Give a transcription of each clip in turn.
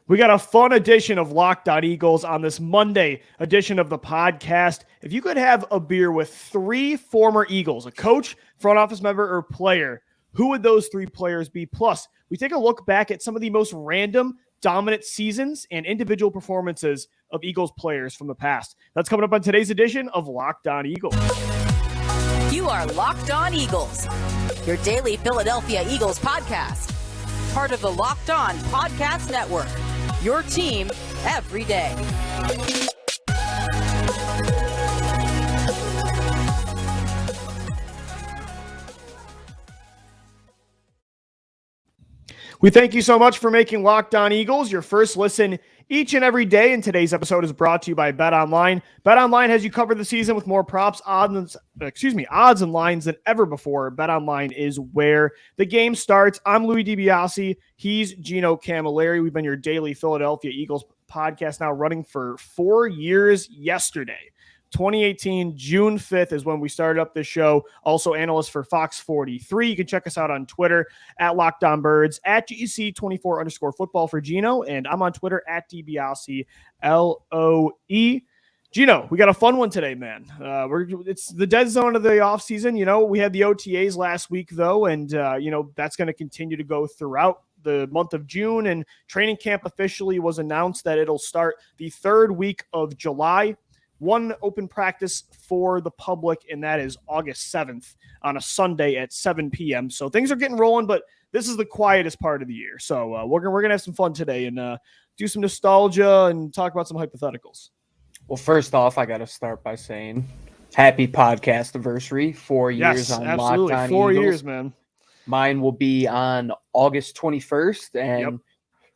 We got a fun edition of Locked On Eagles on this Monday edition of the podcast. If you could have a beer with three former Eagles, a coach, front office member, or player, who would those three players be? Plus, we take a look back at some of the most random, dominant seasons and individual performances of Eagles players from the past. That's coming up on today's edition of Locked On Eagles. You are Locked On Eagles, your daily Philadelphia Eagles podcast. Part of the Locked On Podcast Network, your team every day. We thank you so much for making Locked On Eagles your first listen each and every day. And today's episode is brought to you by BetOnline. BetOnline has you covered the season with more props, odds and lines than ever before. BetOnline is where the game starts. I'm Louie DiBiase. He's Gino Camilleri. We've been your daily Philadelphia Eagles podcast now running for 4 years yesterday. 2018, June 5th is when we started up this show. Also analyst for Fox 43. You can check us out on Twitter at LockedOnBirds, at GEC24_football for Gino, and I'm on Twitter at DiBiase LOE. Gino, we got a fun one today, man. It's the dead zone of the offseason. You know, we had the OTAs last week, though, and, that's going to continue to go throughout the month of June, and training camp officially was announced that it'll start the third week of July. One open practice for the public, and that is August 7th on a Sunday at 7 p.m. So things are getting rolling, but this is the quietest part of the year. So we're gonna have some fun today and do some nostalgia and talk about some hypotheticals. Well, first off, I got to start by saying happy podcast anniversary. 4 years on absolutely. Locked On 4 Eagles. years, man. Mine will be on August 21st, and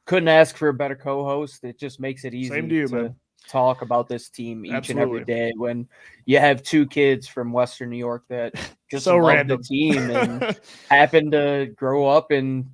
couldn't ask for a better co-host. It just makes it easy Same to you, man. Talk about this team each Absolutely. and every day when you have two kids from Western New York that just So love random. the team and happen to grow up in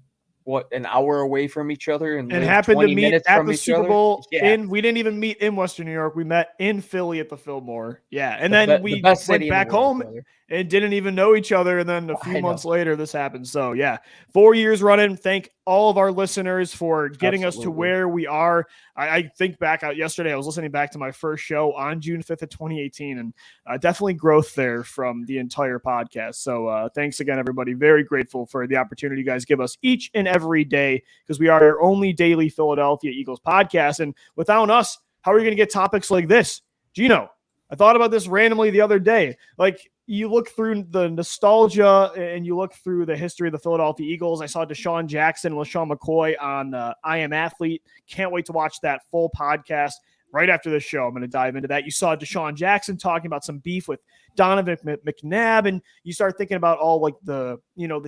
an hour away from each other and live happened 20 to meet minutes at from the each Super other. Bowl. Yeah. We didn't even meet in Western New York. We met in Philly at the Fillmore. Yeah, and The then we best went city in the back world, home brother. and didn't even know each other. And then a few I know. months later, this happened. So yeah, 4 years running. Thank all of our listeners for getting us to Absolutely. where we are. I think back yesterday, I was listening back to my first show on June 5th of 2018, and definitely growth there from the entire podcast. So thanks again, everybody. Very grateful for the opportunity you guys give us each and every day, because we are your only daily Philadelphia Eagles podcast. And without us, how are you going to get topics like this? Gino, I thought about this randomly the other day. Like, you look through the nostalgia and you look through the history of the Philadelphia Eagles. I saw Deshaun Jackson and LaShawn McCoy on I Am Athlete. Can't wait to watch that full podcast right after this show. I'm going to dive into that. You saw Deshaun Jackson talking about some beef with Donovan McNabb, and you start thinking about all like the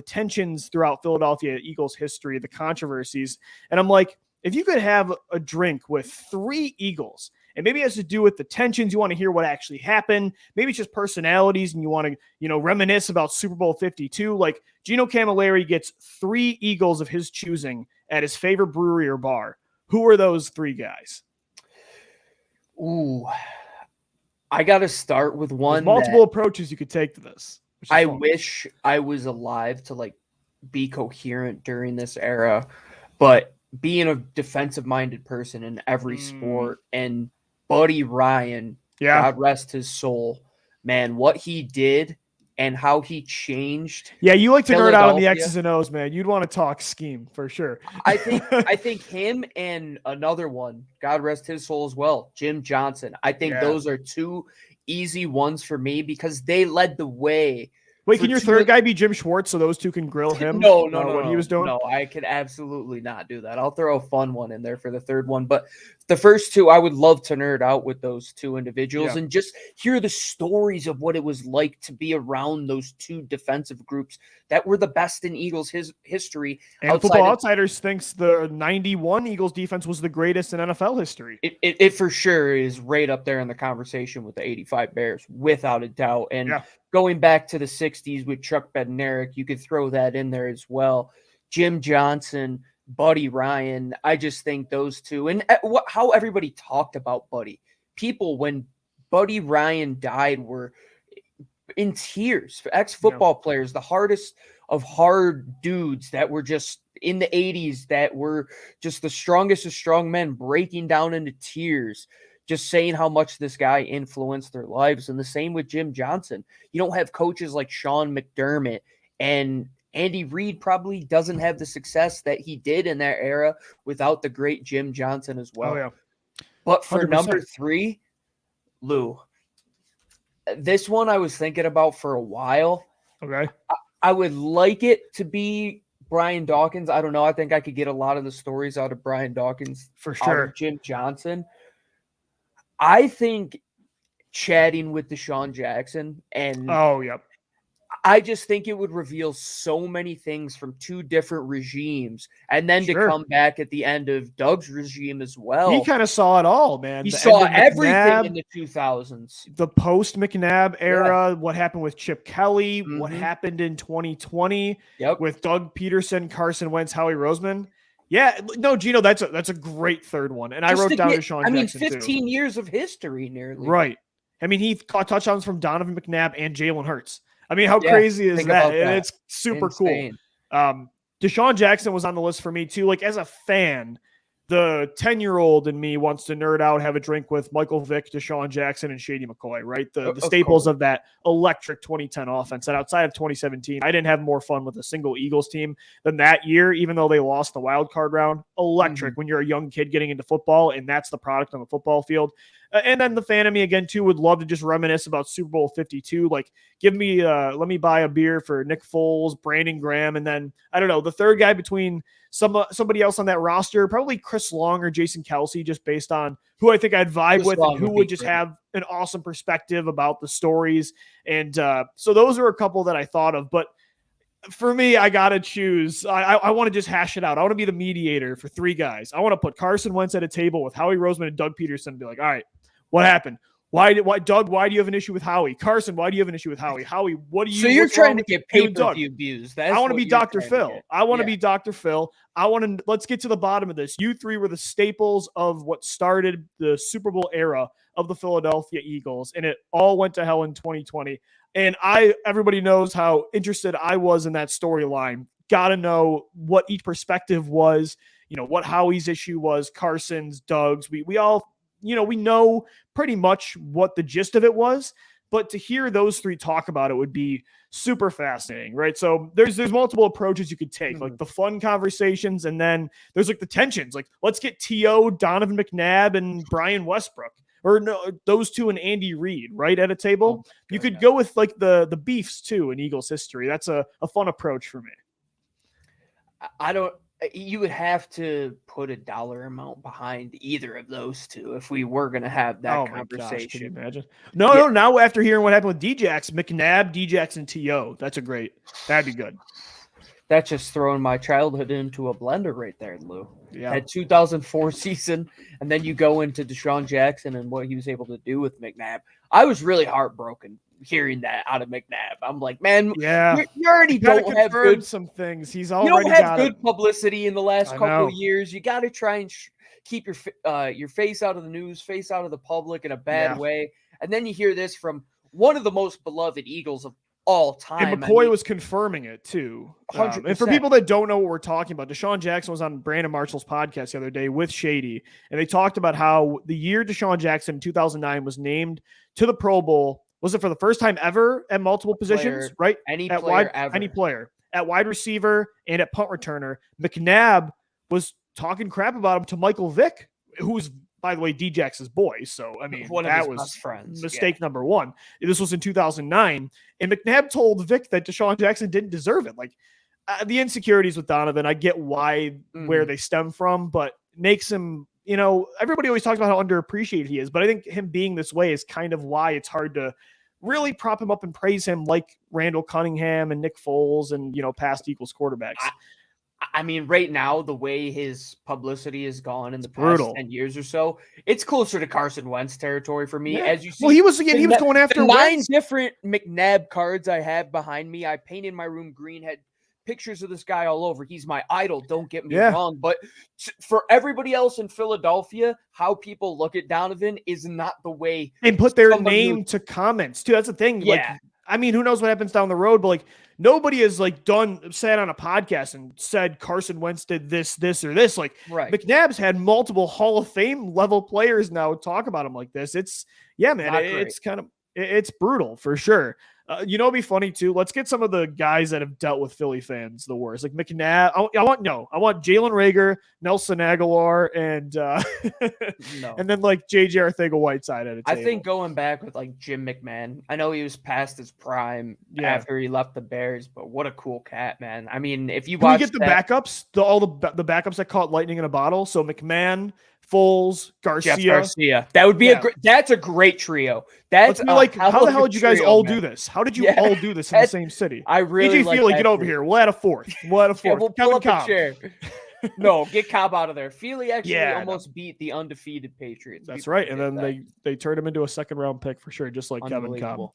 tensions throughout Philadelphia Eagles history, the controversies. And I'm like, if you could have a drink with three Eagles, and maybe it has to do with the tensions, you want to hear what actually happened, maybe it's just personalities and you want to, reminisce about Super Bowl 52, like Gino Camilleri gets three Eagles of his choosing at his favorite brewery or bar. Who are those three guys? Ooh, I got to start with one. There's multiple approaches you could take to this. I wish I was alive to be coherent during this era, but being a defensive-minded person in every sport, and Buddy Ryan, God rest his soul, man, what he did and how he changed. Yeah, you like to nerd out on the X's and O's, man. You'd want to talk scheme for sure. I think him and another one, God rest his soul as well, Jim Johnson. I think those are two easy ones for me because they led the way. Wait, can your third guy be Jim Schwartz so those two can grill him? No, what he was doing? No, I could absolutely not do that. I'll throw a fun one in there for the third one. But the first two, I would love to nerd out with those two individuals and just hear the stories of what it was like to be around those two defensive groups that were the best in Eagles history. And Football Outsiders thinks the 91 Eagles defense was the greatest in NFL history. It for sure is right up there in the conversation with the 85 Bears, without a doubt. And going back to the 60s with Chuck Bednarik, you could throw that in there as well. Jim Johnson, Buddy Ryan, I just think those two, and how everybody talked about Buddy. People, when Buddy Ryan died, were in tears. Ex-football players, the hardest of hard dudes that were just in the 80s that were just the strongest of strong men breaking down into tears, just saying how much this guy influenced their lives. And the same with Jim Johnson. You don't have coaches like Sean McDermott, and Andy Reid probably doesn't have the success that he did in that era without the great Jim Johnson as well. Oh, yeah. But for 100%. number 3, Lou, this one I was thinking about for a while. Okay. I would like it to be Brian Dawkins. I don't know. I think I could get a lot of the stories out of Brian Dawkins for sure. Out of Jim Johnson. I think chatting with Deshaun Jackson and I just think it would reveal so many things from 2 different regimes, and then to come back at the end of Doug's regime as well. He kind of saw it all, man. He saw everything in the 2000s. The post-McNabb era, what happened with Chip Kelly, what happened in 2020 with Doug Peterson, Carson Wentz, Howie Roseman. Yeah, no, Gino, that's a great third one. And just I wrote down Deshaun Jackson, 15 years of history nearly. Right. I mean, he caught touchdowns from Donovan McNabb and Jalen Hurts. I mean, how crazy is that? And it's super Insane. Cool. Deshaun Jackson was on the list for me too. Like, as a fan, the 10-year-old in me wants to nerd out, have a drink with Michael Vick, Deshaun Jackson, and Shady McCoy, right? The staples of that electric 2010 offense. And outside of 2017, I didn't have more fun with a single Eagles team than that year, even though they lost the wild card round. Electric when you're a young kid getting into football, and that's the product on the football field. And then the fan of me again too would love to just reminisce about Super Bowl 52. Like, give me, let me buy a beer for Nick Foles, Brandon Graham, and then I don't know, the third guy between somebody else on that roster, probably Chris Long or Jason Kelsey, just based on who I think I'd vibe with and who would just have an awesome perspective about the stories. And so those are a couple that I thought of, but for me, I got to choose. I want to just hash it out. I want to be the mediator for 3 guys. I want to put Carson Wentz at a table with Howie Roseman and Doug Peterson and be like, all right, what happened? Why, Doug, why do you have an issue with Howie? Carson, why do you have an issue with Howie? Howie, what do you... So you're trying to get pay-per-view views. I want to be Dr. Phil. I want to be Dr. Phil. Let's get to the bottom of this. You 3 were the staples of what started the Super Bowl era of the Philadelphia Eagles, and it all went to hell in 2020. And everybody knows how interested I was in that storyline. Got to know what each perspective was, what Howie's issue was, Carson's, Doug's. We all... we know pretty much what the gist of it was, but to hear those 3 talk about it would be super fascinating, right? So there's multiple approaches you could take, like the fun conversations, and then there's like the tensions. Like, let's get T.O., Donovan McNabb, and Brian Westbrook, or no, those 2 and Andy Reid, right, at a table. You could go with like the beefs too in Eagles history. That's a fun approach for me. You would have to put a dollar amount behind either of those 2 if we were going to have that conversation. Gosh, can you imagine? No, now after hearing what happened with Djax, McNabb, Djax, and T.O., that'd be good. That's just throwing my childhood into a blender right there, Lou. Yeah. That 2004 season, and then you go into Deshaun Jackson and what he was able to do with McNabb. I was really heartbroken hearing that out of McNabb. I'm like, man, you already don't have good some things. You don't have good publicity in the last couple of years. You got to try and keep your face out of the news, face out of the public in a bad way. And then you hear this from one of the most beloved Eagles of all time. And McCoy was confirming it too. 100%. And for people that don't know what we're talking about, Deshaun Jackson was on Brandon Marshall's podcast the other day with Shady, and they talked about how the year Deshaun Jackson in 2009 was named to the Pro Bowl. Was it for the first time ever at multiple positions, right? Any player ever. Any player. At wide receiver and at punt returner. McNabb was talking crap about him to Michael Vick, who's, by the way, Djax's boy. So, I mean, that was mistake number 1. This was in 2009. And McNabb told Vick that Deshaun Jackson didn't deserve it. Like, the insecurities with Donovan, I get where they stem from, but makes him, everybody always talks about how underappreciated he is. But I think him being this way is kind of why it's hard to really prop him up and praise him like Randall Cunningham and Nick Foles and, past Eagles quarterbacks. I mean, right now, the way his publicity has gone in the past 10 years or so, it's closer to Carson Wentz territory for me. As you see, well, he was going after the 9 different McNabb cards I have behind me. I painted my room green, had pictures of this guy all over. He's my idol. Don't get me wrong. But for everybody else in Philadelphia, how people look at Donovan is not the way. And put their name to comments too. That's the thing. Yeah. Like, I mean, who knows what happens down the road, but like nobody has like sat on a podcast and said Carson Wentz did this, or this. Like McNabb's had multiple Hall of Fame level players now talk about him like this. It's it's brutal for sure. It'd be funny too. Let's get some of the guys that have dealt with Philly fans the worst. Like McNabb. I want Jalen Reagor, Nelson Aguilar, and and then like JJ Arcega-Whiteside at a table. I think going back with like Jim McMahon. I know he was past his prime after he left the Bears, but what a cool cat, man. I mean, if you watch, we get the backups, all the backups that caught lightning in a bottle. So McMahon, Foles, Garcia. That would be that's a great trio. That's like, how the hell did you guys all do this? How did you all do this in the same city? I really like Feely, get over here. We'll add a fourth. We'll pull up a chair. No, get Cobb out of there. Feely actually almost beat the undefeated Patriots. That's right. And then they turned him into a second round pick for sure, just like Kevin Cobb.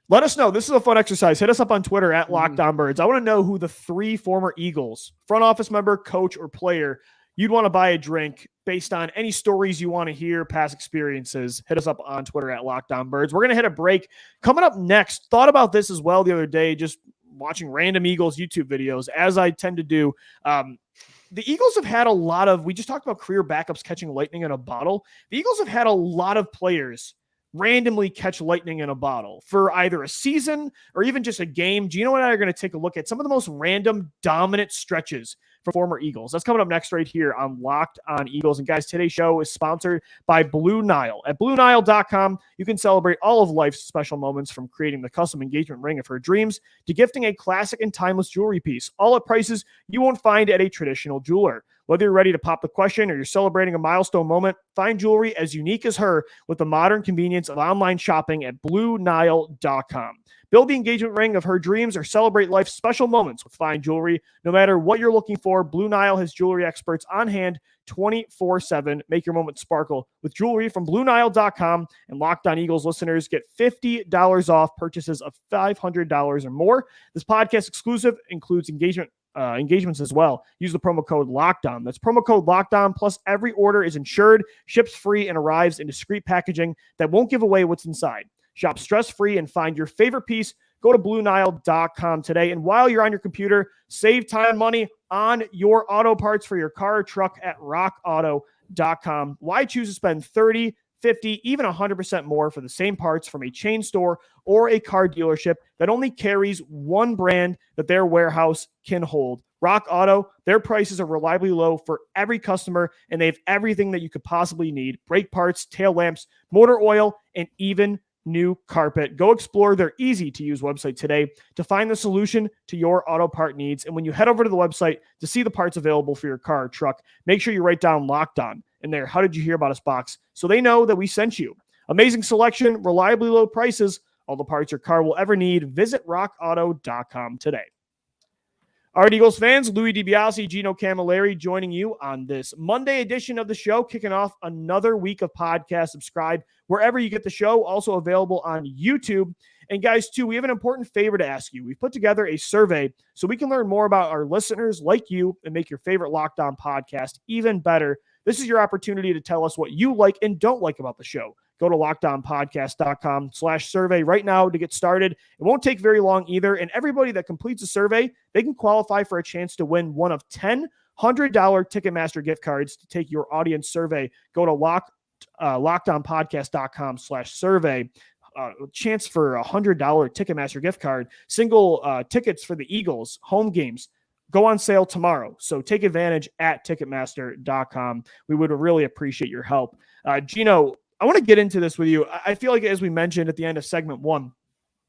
Let us know. This is a fun exercise. Hit us up on Twitter at LockedOnBirds. I want to know who the 3 former Eagles, front office member, coach, or player you'd want to buy a drink based on any stories you want to hear, past experiences. Hit us up on Twitter at LockedOnBirds. We're going to hit a break. Coming up next, thought about this as well the other day, just watching random Eagles YouTube videos, as I tend to do. The Eagles have had a lot of, we just talked about career backups catching lightning in a bottle. The Eagles have had a lot of players randomly catch lightning in a bottle for either a season or even just a game. Gino and I are going to take a look at some of the most random dominant stretches for former Eagles. That's coming up next right here on Locked On Eagles. And guys, today's show is sponsored by Blue Nile. At BlueNile.com, you can celebrate all of life's special moments, from creating the custom engagement ring of her dreams to gifting a classic and timeless jewelry piece, all at prices you won't find at a traditional jeweler. Whether you're ready to pop the question or you're celebrating a milestone moment, find jewelry as unique as her with the modern convenience of online shopping at BlueNile.com. Build the engagement ring of her dreams or celebrate life's special moments with fine jewelry. No matter what you're looking for, Blue Nile has jewelry experts on hand 24/7. Make your moment sparkle with jewelry from BlueNile.com. And Locked On Eagles listeners get $50 off purchases of $500 or more. This podcast exclusive includes engagements as well. Use the promo code LOCKEDON. That's promo code LOCKEDON. Plus, every order is insured, ships free, and arrives in discreet packaging that won't give away what's inside. Shop stress-free and find your favorite piece. Go to BlueNile.com today. And while you're on your computer, save time and money on your auto parts for your car or truck at RockAuto.com. Why choose to spend 30, 50, even 100% more for the same parts from a chain store or a car dealership that only carries one brand that their warehouse can hold? Rock Auto, their prices are reliably low for every customer, and they have everything that you could possibly need: brake parts, tail lamps, motor oil, and even new carpet. Go explore their easy-to-use website today to find the solution to your auto part needs. And when you head over to the website to see the parts available for your car or truck, make sure you write down Locked On in there "How did you hear about us" box so they know that we sent you. Amazing selection, reliably low prices, all the parts your car will ever need. Visit rockauto.com today. All right, Eagles fans, Louie DiBiase, Gino Camilleri joining you on this Monday edition of the show, kicking off another week of podcast. Subscribe wherever you get the show, also available on YouTube. And guys, too, we have an important favor to ask you. We've put together a survey so we can learn more about our listeners like you and make your favorite Locked On podcast even better. This is your opportunity to tell us what you like and don't like about the show. Go to LockedOnPodcast.com/survey right now to get started. It won't take very long either. And everybody that completes a survey, they can qualify for a chance to win one of 10 $100 Ticketmaster gift cards to take your audience survey. Go to LockedOnPodcast.com/survey. Chance for a $100 Ticketmaster gift card. Single tickets for the Eagles home games go on sale tomorrow. So take advantage at Ticketmaster.com. We would really appreciate your help. Gino, I want to get into this with you. I feel like, as we mentioned at the end of segment 1,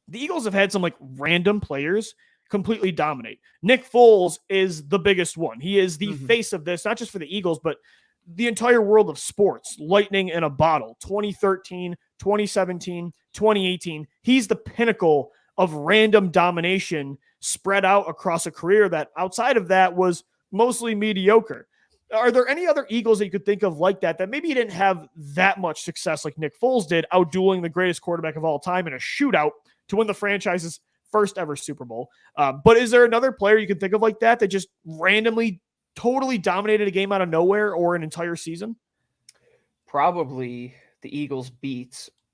the Eagles have had some like random players completely dominate. Nick Foles is the biggest one. He is the face of this, not just for the Eagles, but the entire world of sports. Lightning in a bottle, 2013, 2017, 2018. He's the pinnacle of random domination spread out across a career that outside of that was mostly mediocre. Are there any other Eagles that you could think of like that maybe you didn't have that much success like Nick Foles did, outdueling the greatest quarterback of all time in a shootout to win the franchise's first ever Super Bowl? But is there another player you could think of like that just randomly totally dominated a game out of nowhere or an entire season? Probably the Eagles'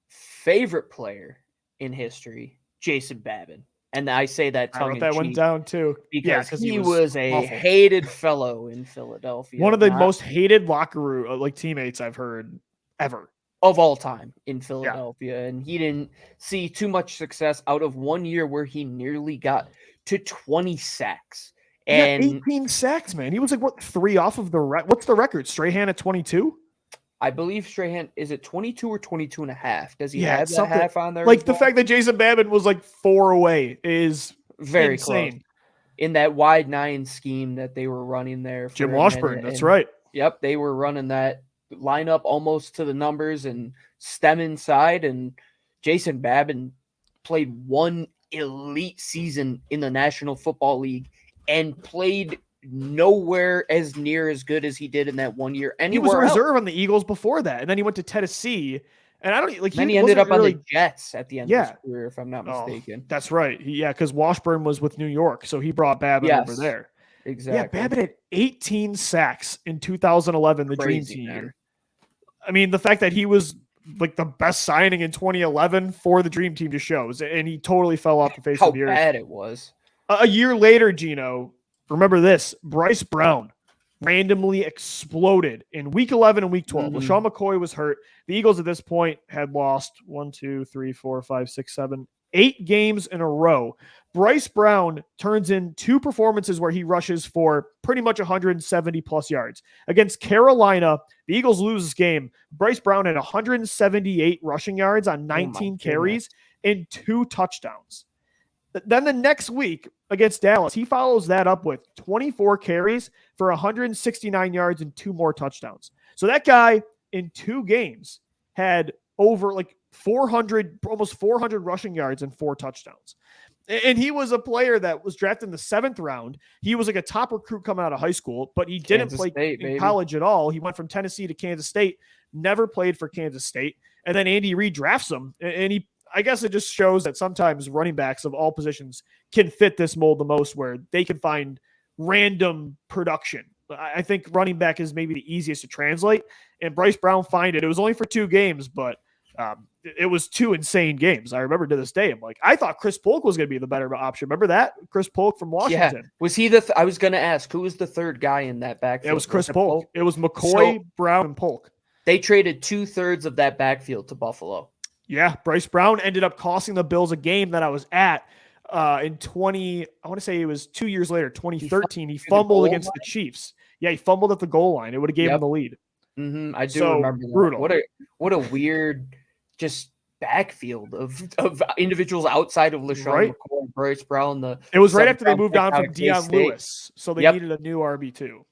favorite player in history, Jason Babin. And I say that tongue in cheek. That went down too. Because he was a awful hated fellow in Philadelphia. One of the most hated locker room teammates I've heard ever. Of all time in Philadelphia. Yeah. And he didn't see too much success out of 1 year where he nearly got to 20 sacks. And 18 sacks, man. He was 3 off of the what's the record? Strahan at 22? I believe Strahan, is it 22 or 22 and a half? Does he have that half on there? The fact that Jason Babin was 4 away is very insane. Close. In that wide 9 scheme that they were running there. Jim Washburn, that's right. Yep, they were running that lineup almost to the numbers and stem inside. And Jason Babin played one elite season in the National Football League and played nowhere as near as good as he did in that 1 year. And he was a reserve on the Eagles before that, and then he went to Tennessee. And I don't Then he ended up on the Jets at the end of his career, if I'm not mistaken. That's right. Because Washburn was with New York, so he brought Babin over there. Exactly. Yeah, Babin had 18 sacks in 2011, the Dream Team year. I mean, the fact that he was the best signing in 2011 for the Dream Team just shows, and he totally fell off the face of the earth. How bad it was. A year later, Gino, remember this, Bryce Brown randomly exploded in week 11 and week 12. LaShawn McCoy was hurt. The Eagles at this point had lost 8 games in a row. Bryce Brown turns in 2 performances where he rushes for pretty much 170 plus yards. Against Carolina, the Eagles lose this game. Bryce Brown had 178 rushing yards on 19 carries and 2 touchdowns. Then the next week against Dallas, he follows that up with 24 carries for 169 yards and 2 more touchdowns. So that guy in 2 games had over 400, almost 400 rushing yards and 4 touchdowns. And he was a player that was drafted in the 7th round. He was a top recruit coming out of high school, but he didn't play in college at all. He went from Tennessee to Kansas State, never played for Kansas State. And then Andy Reid drafts him, and I guess it just shows that sometimes running backs of all positions can fit this mold the most, where they can find random production. I think running back is maybe the easiest to translate, and Bryce Brown find it. It was only for 2 games, but it was 2 insane games. I remember to this day, I thought Chris Polk was going to be the better option. Remember that? Chris Polk from Washington. Yeah. Was he I was going to ask, who was the third guy in that backfield? It was Chris Polk. It was McCoy, Brown, and Polk. They traded 2/3 of that backfield to Buffalo. Yeah, Bryce Brown ended up costing the Bills a game that I was at I want to say it was 2 years later, 2013. He fumbled against the Chiefs. Yeah, he fumbled at the goal line. It would have gave him the lead. I do remember that. Brutal. What a weird just backfield of individuals outside of LaShawn McCoy and Bryce Brown. It was right after they moved on from Deion Lewis, so they needed a new RB2.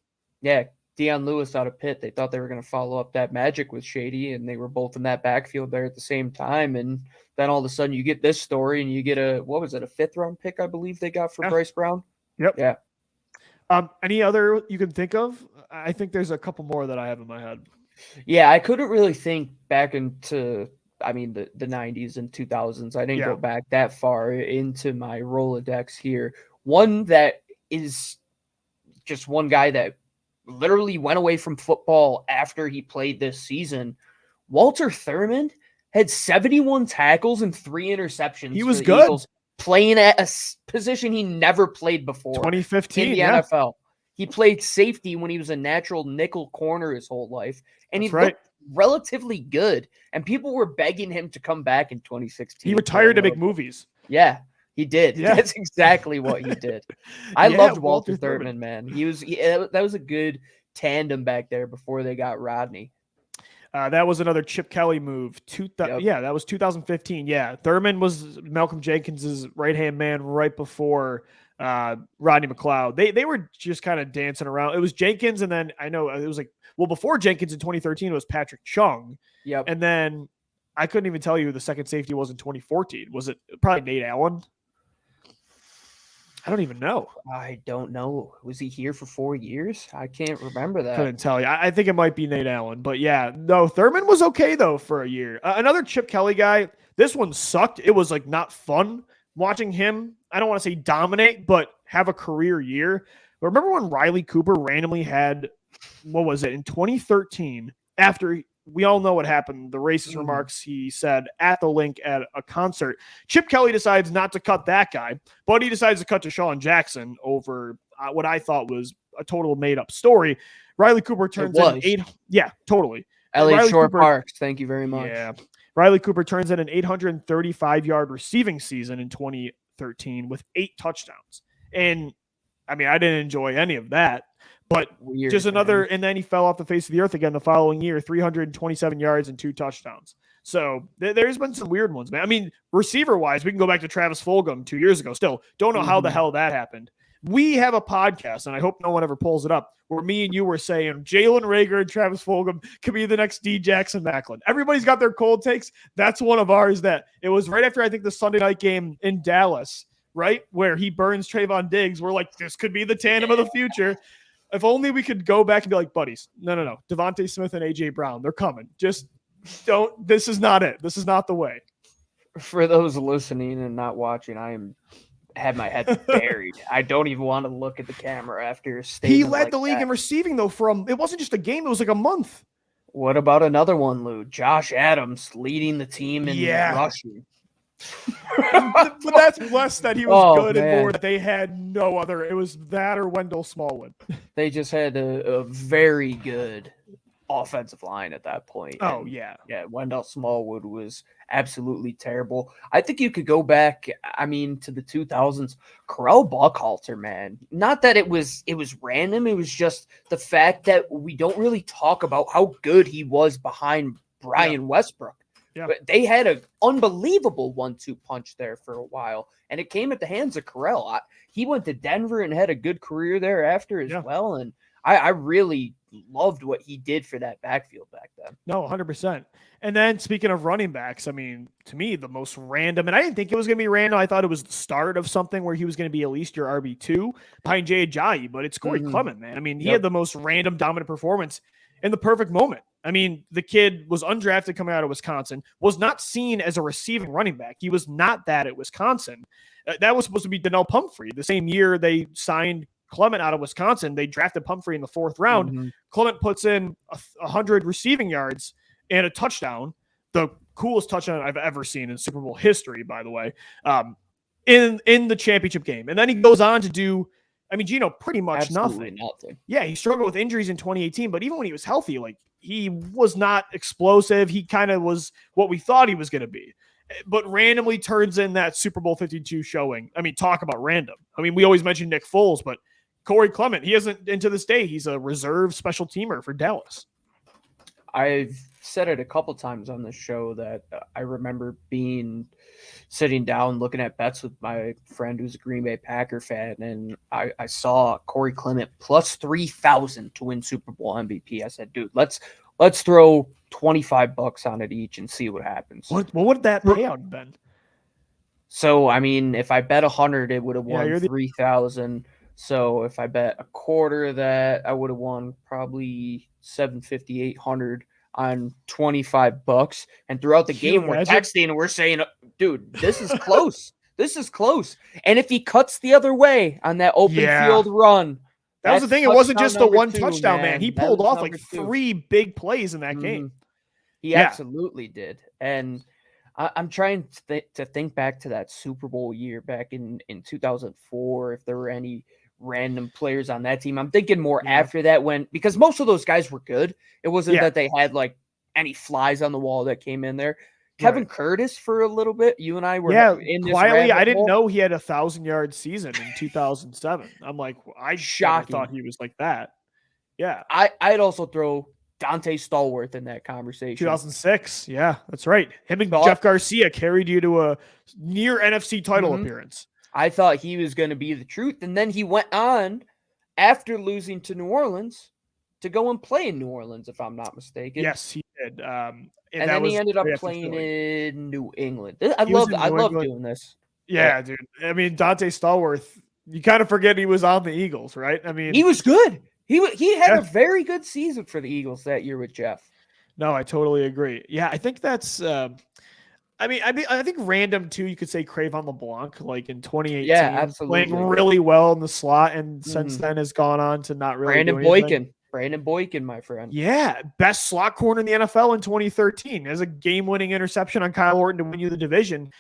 Yeah, Deion Lewis out of Pitt. They thought they were going to follow up that magic with Shady, and they were both in that backfield there at the same time. And then all of a sudden you get this story, and you get a 5th round pick, I believe they got for Bryce Brown. Yep. Yeah. Any other you can think of? I think there's a couple more that I have in my head. Yeah, I couldn't really think back into, the 90s and 2000s. I didn't go back that far into my Rolodex here. One that is just one guy that literally went away from football after he played this season. Walter Thurmond had 71 tackles and 3 interceptions. He was good. Eagles, playing at a position he never played before. 2015 in the NFL. He played safety when he was a natural nickel corner his whole life. And he looked relatively good. And people were begging him to come back in 2016. He retired to make movies. Yeah, he did. Yeah. That's exactly what he did. I loved Walter Thurmond, man. That was a good tandem back there before they got Rodney. That was another Chip Kelly move. Yeah, that was 2015. Yeah, Thurmond was Malcolm Jenkins' right-hand man right before Rodney McLeod. They were just kind of dancing around. It was Jenkins, and then I know it was before Jenkins in 2013 it was Patrick Chung. Yep. And then I couldn't even tell you who the second safety was in 2014. Was it probably Nate Allen? I don't even know. I don't know. Was he here for 4 years? I can't remember that. Couldn't tell you. I think it might be Nate Allen. But yeah, no, Thurmond was okay, though, for a year. Another Chip Kelly guy. This one sucked. It was not fun watching him. I don't want to say dominate, but have a career year. But remember when Riley Cooper randomly had, in 2013, after we all know what happened. The racist remarks he said at the link at a concert. Chip Kelly decides not to cut that guy, but he decides to cut Deshaun Jackson over what I thought was a total made-up story. Riley Cooper turns in totally. LA Shore Parks, thank you very much. Yeah. Riley Cooper turns in an 835-yard receiving season in 2013 with 8 touchdowns. And, I mean, I didn't enjoy any of that. But just another, man. And then he fell off the face of the earth again the following year, 327 yards and 2 touchdowns. So there's been some weird ones, man. I mean, receiver-wise, we can go back to Travis Fulgham 2 years ago. Still, don't know how the hell that happened. We have a podcast, and I hope no one ever pulls it up, where me and you were saying Jalen Reagor and Travis Fulgham could be the next D. Jackson Macklin. Everybody's got their cold takes. That's one of ours that it was right after, I think, the Sunday night game in Dallas, right, where he burns Trayvon Diggs. We're like, this could be the tandem of the future. If only we could go back and be like, buddies, no. Devontae Smith and A.J. Brown, they're coming. Just don't. This is not it. This is not the way. For those listening and not watching, had my head buried. I don't even want to look at the camera after a statement. He led the league in receiving, though, it wasn't just a game. It was like a month. What about another one, Lou? Josh Adams leading the team in rushing. But that's less that he was good and more that they had no other. It was that or Wendell Smallwood. They just had a very good offensive line at that point. Oh, yeah. Yeah, Wendell Smallwood was absolutely terrible. I think you could go back, to the 2000s. Correll Buckhalter, man. Not that it was random. It was just the fact that we don't really talk about how good he was behind Brian Westbrook. Yeah. But they had an unbelievable 1-2 punch there for a while, and it came at the hands of Corell. He went to Denver and had a good career there after as well, and I really loved what he did for that backfield back then. No, 100%. And then speaking of running backs, I mean, to me, the most random, and I didn't think it was going to be random. I thought it was the start of something where he was going to be at least your RB2 behind Jay Ajayi, but it's Corey Clement, man. I mean, he had the most random dominant performance in the perfect moment. I mean, the kid was undrafted coming out of Wisconsin, was not seen as a receiving running back. He was not that at Wisconsin. That was supposed to be Donnell Pumphrey. The same year they signed Clement out of Wisconsin, they drafted Pumphrey in the 4th round. Clement puts in 100 receiving yards and a touchdown, the coolest touchdown I've ever seen in Super Bowl history, by the way, in the championship game. And then he goes on to do, Gino, pretty much nothing. Yeah, he struggled with injuries in 2018, but even when he was healthy, he was not explosive. He kind of was what we thought he was going to be, but randomly turns in that Super Bowl 52 showing. Talk about random. We always mention Nick Foles, but Corey Clement, he isn't, and to this day, he's a reserve special teamer for Dallas. I've said it a couple times on this show that I remember sitting down looking at bets with my friend who's a Green Bay Packer fan, and I saw Corey Clement plus 3,000 to win Super Bowl MVP. I said, dude, let's throw $25 on it each and see what happens. What would that payout been? So, if I bet 100, it would have won 3,000. So if I bet a quarter of that, I would have won probably $750, 800 on $25. And throughout the game, we're texting and we're saying, dude, this is close. This is close. And if he cuts the other way on that open field run, that was the thing. It wasn't just the one touchdown, man. He pulled off 3 big plays in that game. He absolutely did. And I'm trying to think back to that Super Bowl year back in 2004, if there were any random players on that team. I'm thinking more after that because most of those guys were good. It wasn't that they had any flies on the wall that came in there. Kevin Curtis for a little bit. You and I were in this quietly. I didn't know he had a 1,000-yard season in 2007. I'm like, I thought he was like that. Yeah. I'd also throw Dante Stallworth in that conversation. 2006. Yeah, that's right. Him and Jeff Garcia carried you to a near NFC title appearance. I thought he was going to be the truth. And then he went on after losing to New Orleans to go and play in New Orleans, if I'm not mistaken. Yes, he did. And then he ended up playing in New England. I love doing this. Yeah, dude. Dante Stallworth, you kind of forget he was on the Eagles, right? He was good. He had a very good season for the Eagles that year with Jeff. No, I totally agree. Yeah, I think that's I think random too. You could say Crayvon LeBlanc, in 2018, absolutely playing really well in the slot, and since then has gone on to not really. Brandon Boykin. Brandon Boykin, my friend. Yeah, best slot corner in the NFL in 2013 as a game-winning interception on Kyle Orton to win you the division.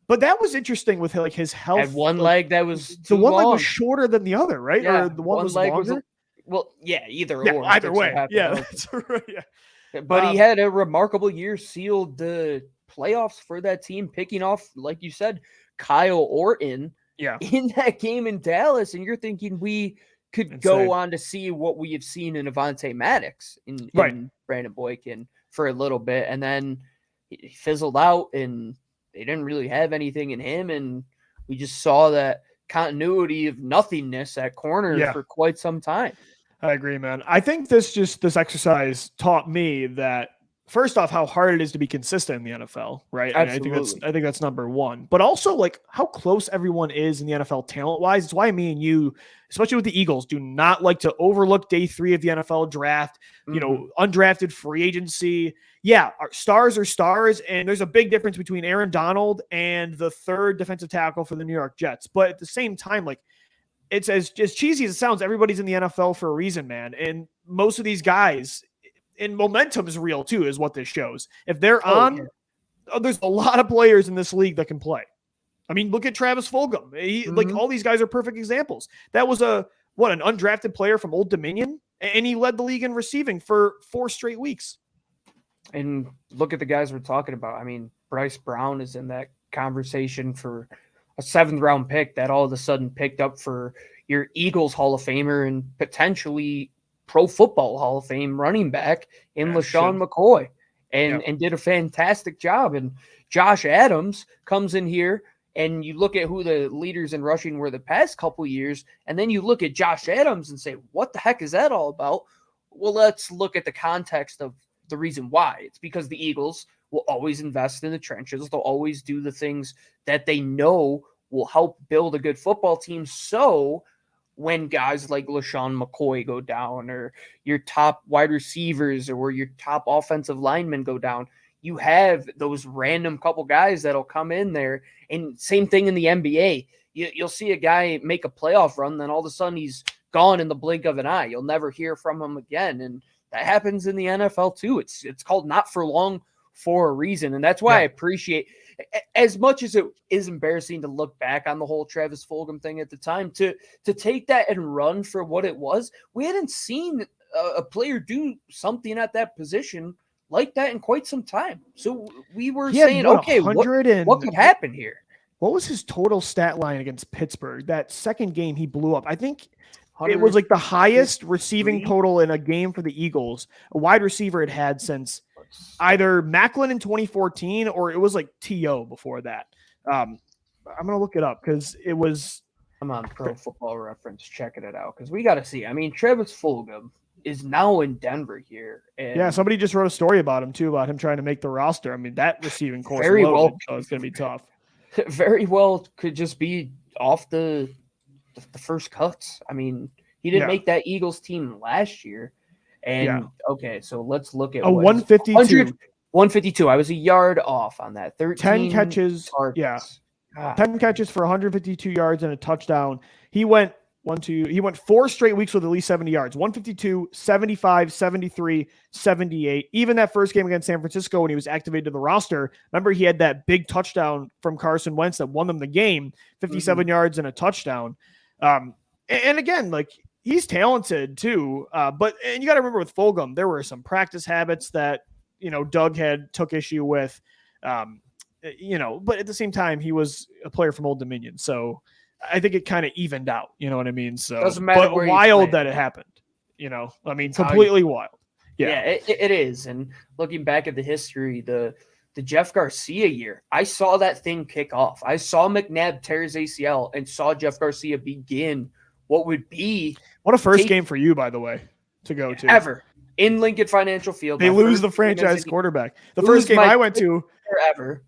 But that was interesting with like his health. Had one leg that was the one long. leg was shorter than the other, right? Yeah, or the one was leg longer. Either yeah, or. Either way. Yeah, that's right. Yeah. But he had a remarkable year, sealed the playoffs for that team, picking off, like you said, Kyle Orton in that game in Dallas. And you're thinking we could go on to see what we have seen in Avonte Maddox in Brandon Boykin for a little bit. And then he fizzled out and they didn't really have anything in him. And we just saw that continuity of nothingness at corner for quite some time. I agree, man. I think this exercise taught me that, first off, how hard it is to be consistent in the NFL, right? Absolutely. I think that's number one. But also, like, how close everyone is in the NFL talent-wise. It's why me and you, especially with the Eagles, do not like to overlook day 3 of the NFL draft, undrafted free agency. Yeah, our stars are stars, and there's a big difference between Aaron Donald and the 3rd defensive tackle for the New York Jets. But at the same time, like, it's as cheesy as it sounds, everybody's in the NFL for a reason, man. And most of these guys, and momentum is real too, is what this shows. If they're there's a lot of players in this league that can play. I mean, look at Travis Fulgham. Like, all these guys are perfect examples. That was an undrafted player from Old Dominion, and he led the league in receiving for 4 straight weeks. And look at the guys we're talking about. I mean, Bryce Brown is in that conversation for a 7th round pick that all of a sudden picked up for your Eagles Hall of Famer and potentially Pro Football Hall of Fame running back in LaShawn McCoy and did a fantastic job. And Josh Adams comes in here and you look at who the leaders in rushing were the past couple years, and then you look at Josh Adams and say, what the heck is that all about? Well, let's look at the context of the reason why. It's because the Eagles will always invest in the trenches. They'll always do the things that they know will help build a good football team. So when guys like LaShawn McCoy go down, or your top wide receivers, or your top offensive linemen go down, you have those random couple guys that'll come in there. And same thing in the NBA. You'll see a guy make a playoff run, then all of a sudden he's gone in the blink of an eye. You'll never hear from him again. And that happens in the NFL too. It's called not for long for a reason. And that's why I appreciate, as much as it is embarrassing to look back on the whole Travis Fulgham thing at the time, to take that and run for what it was. We hadn't seen a player do something at that position like that in quite some time. So we were saying, okay, what could happen here? What was his total stat line against Pittsburgh? That second game he blew up. I think it was like the highest receiving total in a game for the Eagles a wide receiver had since either Macklin in 2014 or it was like T.O. before that. I'm going to look it up because it was. I'm on Pro Football Reference checking it out because we got to see. I mean, Travis Fulgham is now in Denver here. And somebody just wrote a story about him too, about him trying to make the roster. I mean, that receiving course very well, so it's going to be tough. Very well could just be off the first cuts. I mean, he didn't make that Eagles team last year. And okay, so let's look at 152. 152. I was a yard off on that. 10 catches. Targets. 10 catches for 152 yards and a touchdown. He went 4 straight weeks with at least 70 yards. 152, 75, 73, 78. Even that first game against San Francisco when he was activated to the roster, remember he had that big touchdown from Carson Wentz that won them the game, 57 yards and a touchdown. And again, like, he's talented too. But you got to remember with Fulgham, there were some practice habits that, Doug took issue with, but at the same time, he was a player from Old Dominion. So I think it kind of evened out, you know what I mean? So, doesn't matter, but wild that it happened, I mean, completely wild. Yeah, it is. And looking back at the history, the Jeff Garcia year, I saw that thing kick off. I saw McNabb tear his ACL and saw Jeff Garcia begin what would be. What a first game for you, by the way, to go to. Ever. In Lincoln Financial Field. They lose the franchise quarterback. The first game I went to. Ever.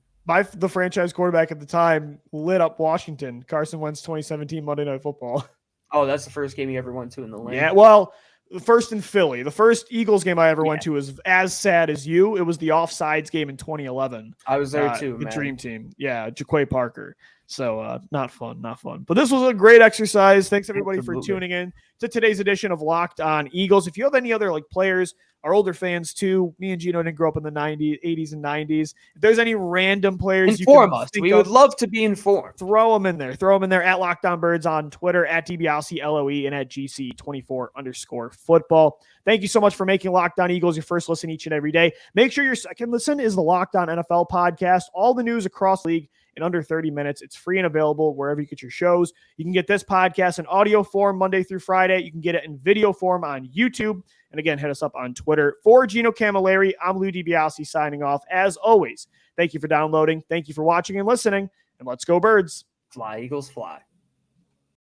The franchise quarterback at the time lit up Washington. Carson Wentz 2017 Monday Night Football. Oh, that's the first game you ever went to in the league. Yeah, well, the first in Philly. The first Eagles game I ever went to was as sad as you. It was the offsides game in 2011. I was there too, the man. Dream Team. Yeah, Jaquay Parker. So not fun. But this was a great exercise. Thanks everybody Absolutely. for tuning in to today's edition of Locked On Eagles. If you have any other players, our older fans too, me and Gino didn't grow up in the 80s and 90s. If there's any random players, inform us. We would love to be informed. Throw them in there. At Locked On Birds on Twitter, at DBLCLOE, and at GC24_football. Thank you so much for making Locked On Eagles your first listen each and every day. Make sure your second listen is the Locked On NFL podcast. All the news across the league in under 30 minutes. It's free and available wherever you get your shows. You can get this podcast in audio form Monday through Friday. You can get it in video form on YouTube. And again, hit us up on Twitter. For Gino Camilleri, I'm Lou DiBiase signing off. As always, thank you for downloading. Thank you for watching and listening. And let's go Birds. Fly, Eagles, fly.